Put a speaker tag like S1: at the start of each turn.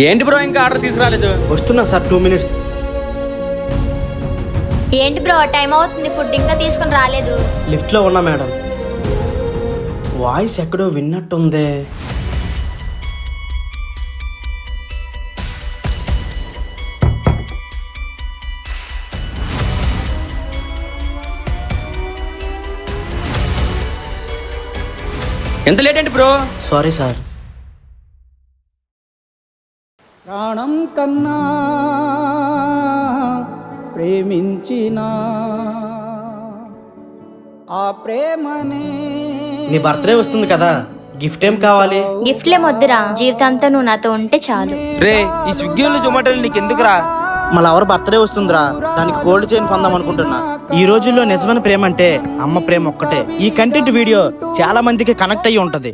S1: ఏంటి బ్రో ఇంకా ఆర్డర్ తీసుకురాలేదు?
S2: వస్తున్నా సార్, 2 minutes.
S3: ఏంటి బ్రో టైం అవుతుంది, ఫుడ్ ఇంకా తీసుకుని రాలేదు.
S2: లిఫ్ట్లో ఉన్నా మేడం. వాయిస్ ఎక్కడో విన్నట్టుందే.
S1: ఎంత లేట్ ఏంటి బ్రో?
S2: Sorry sir.
S4: ప్రాణం కన్నా ప్రేమించిన ఆ ప్రేమనే.
S2: నీ బర్త్డే వస్తుంది కదా, గిఫ్ట్ ఏం కావాలి?
S3: గిఫ్ట్లే మొద్దురా, జీవితాంతా నువ్వు నాతో ఉంటే చాలు.
S5: రే ఈ స్విగ్గీలు జొమాటోలు నీకెందుకురా?
S2: మా లవర్ బర్త్డే వస్తుందిరా, దానికి గోల్డ్ చైన్ కొందాం అనుకుంటున్నా. ఈ రోజుల్లో నిజమైన ప్రేమ అంటే అమ్మ ప్రేమ ఒక్కటే. ఈ కంటెంట్ వీడియో చాలా మందికి కనెక్ట్ అయ్యి ఉంటది.